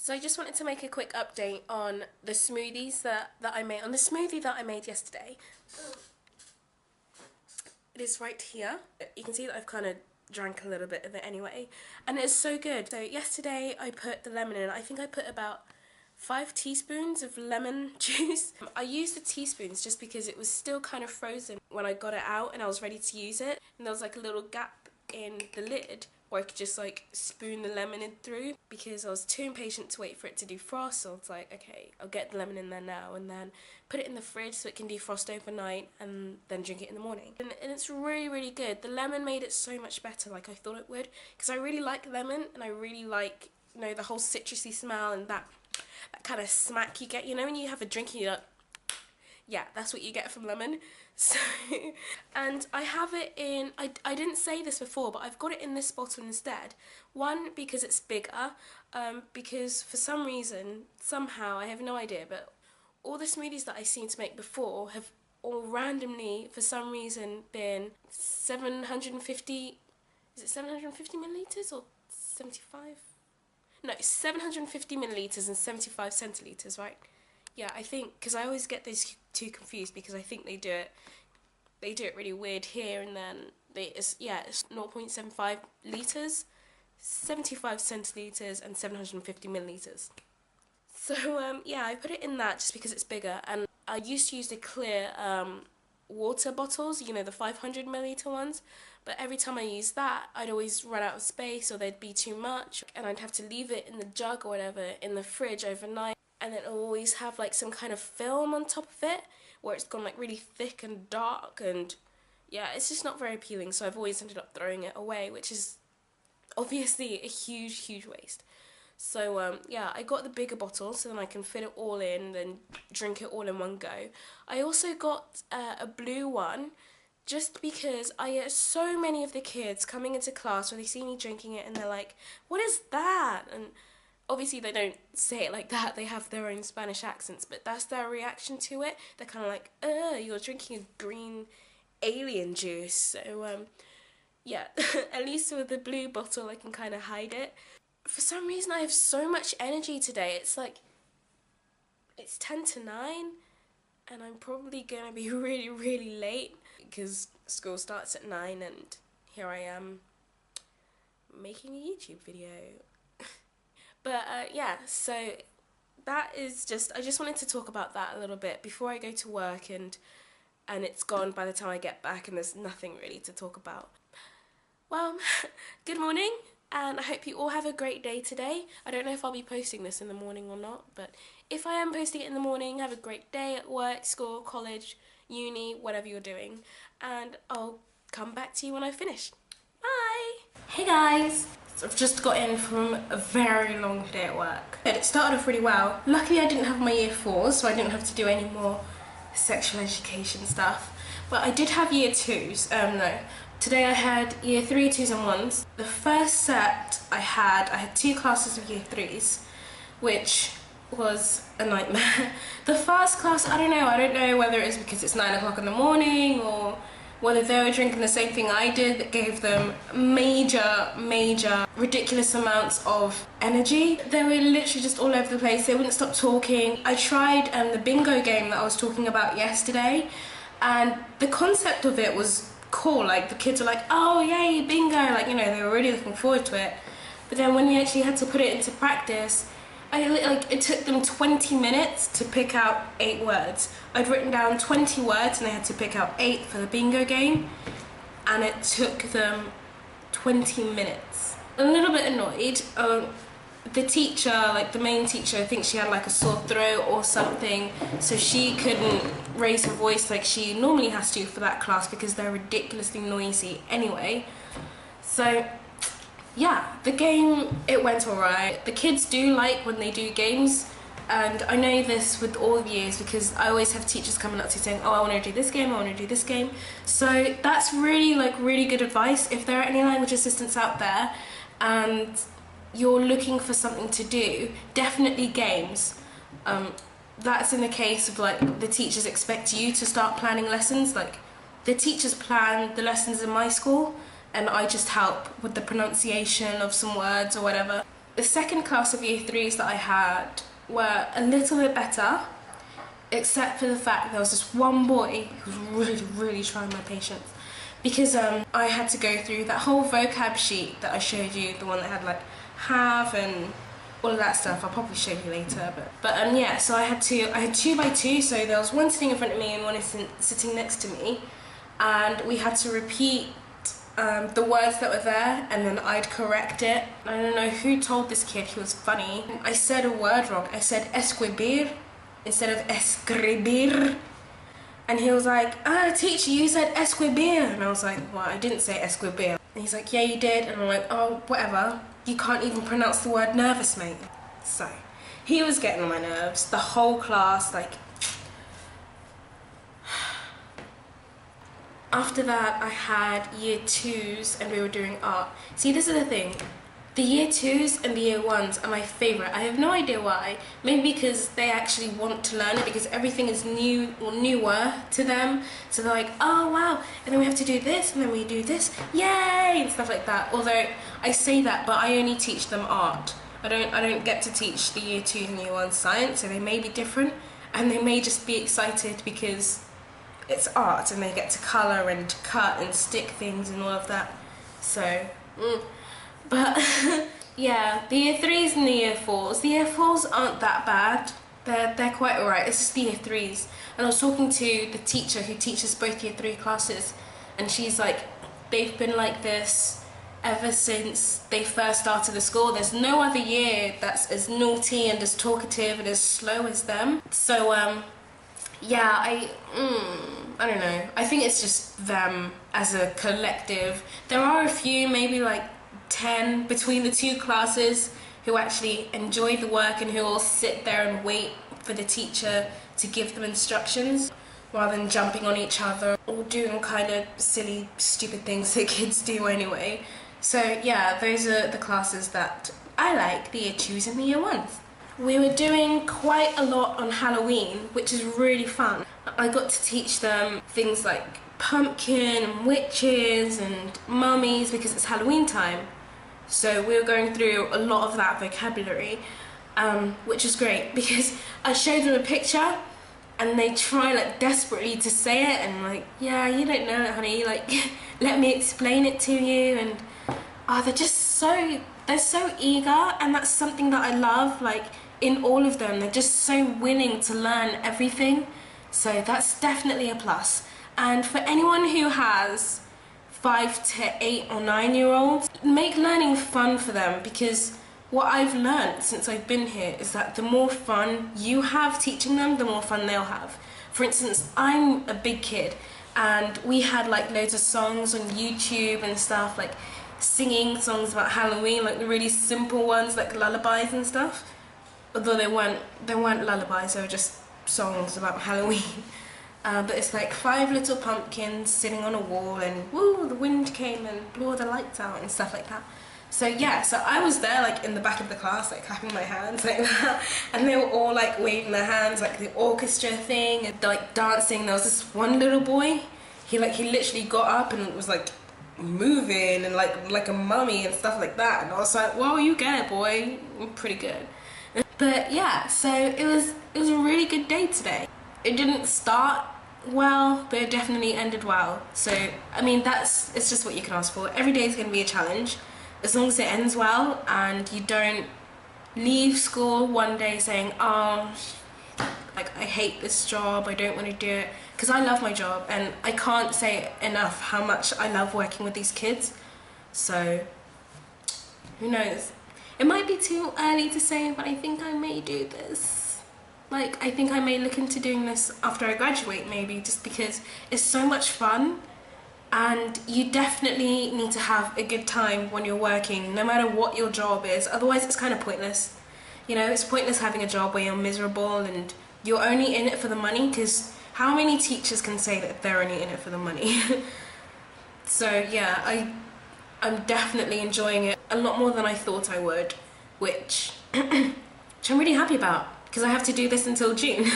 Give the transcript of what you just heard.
So I just wanted to make a quick update on the smoothies that I made, on the smoothie that I made yesterday. It is right here. You can see that I've kind of drank a little bit of it anyway, and it's so good. So yesterday I put the lemon in. I think I put about 5 teaspoons of lemon juice. I used the teaspoons just because it was still kind of frozen when I got it out and I was ready to use it, and there was like a little gap in the lid where I could just like spoon the lemon in through, because I was too impatient to wait for it to defrost. So it's like, okay, I'll get the lemon in there now and then put it in the fridge so it can defrost overnight and then drink it in the morning. And it's really, really good. The lemon made it so much better, like I thought it would, because I really like lemon and I really like, you know, the whole citrusy smell and that kind of smack you get, you know, when you have a drink and you're like, yeah, that's what you get from lemon. So, and I have it in, I didn't say this before, but I've got it in this bottle instead. One, because it's bigger, because for some reason, somehow, I have no idea, but all the smoothies that I seem to make before have all randomly, for some reason, been 750, is it 750 millilitres or 75? No, 750 millilitres and 75 centilitres, right? Yeah, I think, because I always get those two confused, because I think they do it really weird here, and then it's 0.75 litres, 75 centilitres and 750 millilitres. So yeah, I put it in that just because it's bigger, and I used to use the clear water bottles, you know, the 500 milliliter ones, but every time I used that, I'd always run out of space or there'd be too much, and I'd have to leave it in the jug or whatever in the fridge overnight, and then it'll always have like some kind of film on top of it where it's gone like really thick and dark, and yeah, it's just not very appealing. So I've always ended up throwing it away, which is obviously a huge waste. So yeah, I got the bigger bottle so then I can fit it all in, then drink it all in one go. I also got a blue one just because I get so many of the kids coming into class where they see me drinking it and they're like, what is that? And obviously they don't say it like that, they have their own Spanish accents, but that's their reaction to it. They're kind of like, you're drinking a green alien juice. So yeah, at least with the blue bottle I can kind of hide it. For some reason I have so much energy today. It's like, it's 10 to 9 and I'm probably gonna be really late because school starts at 9 and here I am making a YouTube video. But yeah, so that is just, I just wanted to talk about that a little bit before I go to work, and it's gone by the time I get back and there's nothing really to talk about. Well, good morning, and I hope you all have a great day today. I don't know if I'll be posting this in the morning or not, but if I am posting it in the morning, have a great day at work, school, college, uni, whatever you're doing, and I'll come back to you when I finish. Bye! Hey guys! So I've just got in from a very long day at work. It started off really well. Luckily I didn't have my year 4s, so I didn't have to do any more sexual education stuff. But I did have year 2s, no. Today I had year 3, 2s and 1s. The first set I had 2 classes of year 3s, which was a nightmare. The first class, I don't know whether it's because it's 9 o'clock in the morning or whether they were drinking the same thing I did that gave them major, ridiculous amounts of energy. They were literally just all over the place. They wouldn't stop talking. I tried the bingo game that I was talking about yesterday, and the concept of it was cool. Like, the kids were like, oh yay, bingo, like, you know, they were really looking forward to it. But then when we actually had to put it into practice, it took them 20 minutes to pick out 8 words. I'd written down 20 words and they had to pick out 8 for the bingo game, and it took them 20 minutes. A little bit annoyed. The teacher, like the main teacher, I think she had like a sore throat or something, so she couldn't raise her voice like she normally has to for that class because they're ridiculously noisy anyway. So yeah, the game, it went alright. The kids do like when they do games, and I know this with all years because I always have teachers coming up to me saying, oh, I want to do this game, I want to do this game. So that's really good advice. If there are any language assistants out there and you're looking for something to do, definitely games. That's in the case of like the teachers expect you to start planning lessons. Like, the teachers plan the lessons in my school and I just help with the pronunciation of some words or whatever. The second class of year 3s that I had were a little bit better, except for the fact there was this one boy who was really trying my patience, because I had to go through that whole vocab sheet that I showed you, the one that had like have and all of that stuff. I'll probably show you later, but yeah, so I had 2 by 2, so there was one sitting in front of me and one sitting next to me, and we had to repeat the words that were there, and then I'd correct it. I don't know who told this kid he was funny. I said a word wrong. I said escribir instead of escribir. And he was like, teacher, you said escribir. And I was like, well, I didn't say escribir. And he's like, yeah, you did. And I'm like, oh, whatever. You can't even pronounce the word nervous, mate. So, he was getting on my nerves. The whole class, like... After that, I had year 2s and we were doing art. See, this is the thing. The year 2s and the year 1s are my favourite. I have no idea why. Maybe because they actually want to learn it, because everything is new or newer to them. So they're like, oh wow, and then we have to do this, and then we do this, yay, and stuff like that. Although I say that, but I only teach them art. I don't get to teach the year 2s and year 1s science, so they may be different, and they may just be excited because it's art and they get to colour and cut and stick things and all of that. So, But yeah, the year 3s and the year 4s. The year 4s aren't that bad. They're quite alright. It's just the year 3s. And I was talking to the teacher who teaches both year 3 classes, and she's like, they've been like this ever since they first started the school. There's no other year that's as naughty and as talkative and as slow as them. So yeah, I don't know. I think it's just them as a collective. There are a few, maybe like 10 between the 2 classes, who actually enjoy the work and who will sit there and wait for the teacher to give them instructions rather than jumping on each other or doing kind of silly, stupid things that kids do anyway. So yeah, those are the classes that I like, the year 2s and the year 1s. We were doing quite a lot on Halloween, which is really fun. I got to teach them things like pumpkin and witches and mummies because it's Halloween time. So we were going through a lot of that vocabulary, which is great because I showed them a picture and they try like desperately to say it, and like, yeah, you don't know it, honey, like let me explain it to you. And they're so eager, and that's something that I love, like in all of them. They're just so willing to learn everything, so that's definitely a plus. And for anyone who has 5 to 8 or 9-year-olds, make learning fun for them, because what I've learned since I've been here is that the more fun you have teaching them, the more fun they'll have. For instance, I'm a big kid, and we had like loads of songs on YouTube and stuff, like singing songs about Halloween, like the really simple ones like lullabies and stuff. Although they weren't lullabies, they were just songs about Halloween. But it's like 5 little pumpkins sitting on a wall, and woo, the wind came and blew all the lights out and stuff like that. So yeah, so I was there like in the back of the class, like clapping my hands like that, and they were all like waving their hands like the orchestra thing, and like dancing. There was this one little boy, he literally got up and was like moving and like a mummy and stuff like that, and I was like, well, you get it, boy, I'm pretty good. But yeah, so it was a really good day today. It didn't start well, but it definitely ended well. So I mean, it's just what you can ask for. Every day is going to be a challenge, as long as it ends well and you don't leave school one day saying, oh, like I hate this job, I don't want to do it, because I love my job and I can't say enough how much I love working with these kids. So who knows, it might be too early to say, but I think I may do this. Like, I think I may look into doing this after I graduate, maybe, just because it's so much fun, and you definitely need to have a good time when you're working, no matter what your job is. Otherwise it's kind of pointless. You know, it's pointless having a job where you're miserable and you're only in it for the money, because how many teachers can say that they're only in it for the money? So yeah, I'm definitely enjoying it a lot more than I thought I would, which I'm really happy about, because I have to do this until June.